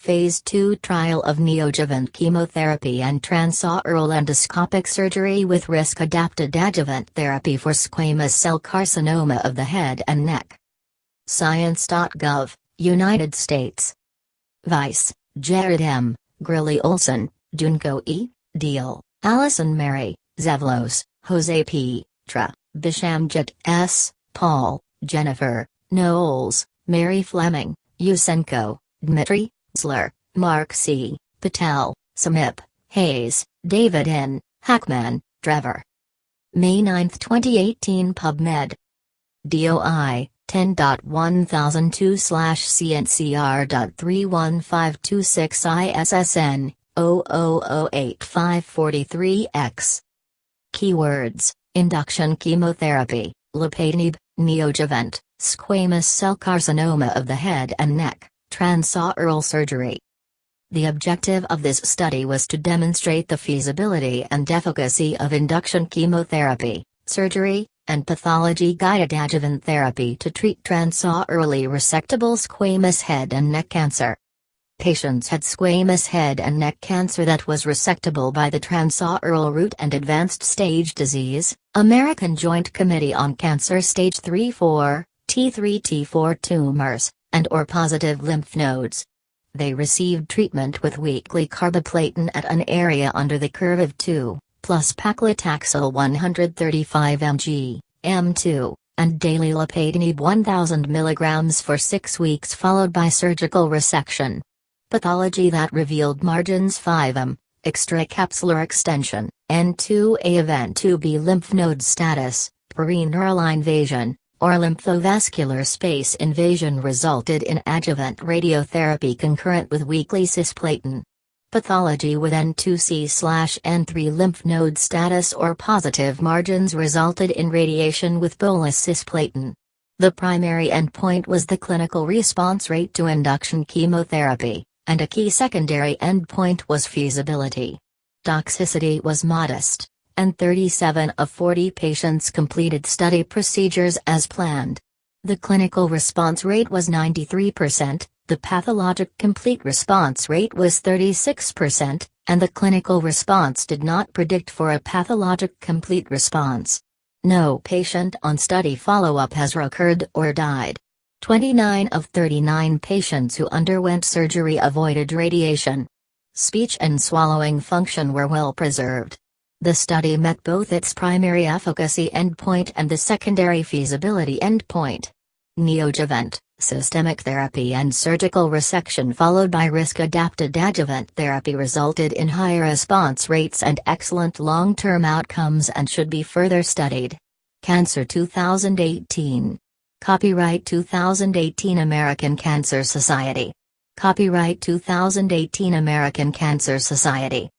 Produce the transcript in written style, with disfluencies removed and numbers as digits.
Phase 2 trial of neoadjuvant chemotherapy and transoral endoscopic surgery with risk-adapted adjuvant therapy for squamous cell carcinoma of the head and neck. Science.gov, United States. Weiss, Jared M., Grilley-Olson, Juneko E., Deal, Allison Mary, Zevallos, Jose P., Chera, Bhishamjit S., Paul, Jennifer, Knowles, Mary Fleming, Usenko, Dmitriy, Weissler, Mark C., Patel, Samip, Hayes, David N., Hackman, Trevor. May 9, 2018 PubMed. DOI, 10.1002/CNCR.31526 ISSN, 0008-543X. Keywords: induction chemotherapy, Lopatinib, neoadjuvant, squamous cell carcinoma of the head and neck, transoral surgery. The objective of this study was to demonstrate the feasibility and efficacy of induction chemotherapy, surgery, and pathology-guided adjuvant therapy to treat transorally resectable squamous head and neck cancer. Patients had squamous head and neck cancer that was resectable by the transoral route and advanced stage disease, American Joint Committee on Cancer Stage 3-4, T3-T4 tumors, and/or positive lymph nodes. They received treatment with weekly carboplatin at an area under the curve of 2, plus paclitaxel 135 mg, M2, and daily Lopatinib 1000 mg for 6 weeks followed by surgical resection. Pathology that revealed margins 5M, extracapsular extension, N2a of N2b lymph node status, perineural invasion, or lymphovascular space invasion resulted in adjuvant radiotherapy concurrent with weekly cisplatin. Pathology with N2c/N3 lymph node status or positive margins resulted in radiation with bolus cisplatin. The primary endpoint was the clinical response rate to induction chemotherapy, and a key secondary endpoint was feasibility. Toxicity was modest, and 37 of 40 patients completed study procedures as planned. The clinical response rate was 93%, the pathologic complete response rate was 36%, and the clinical response did not predict for a pathologic complete response. No patient on study follow-up has recurred or died. 29 of 39 patients who underwent surgery avoided radiation. Speech and swallowing function were well preserved. The study met both its primary efficacy endpoint and the secondary feasibility endpoint. Neoadjuvant, systemic therapy and surgical resection followed by risk-adapted adjuvant therapy resulted in higher response rates and excellent long-term outcomes and should be further studied. Cancer 2018. Copyright 2018 American Cancer Society. Copyright 2018 American Cancer Society.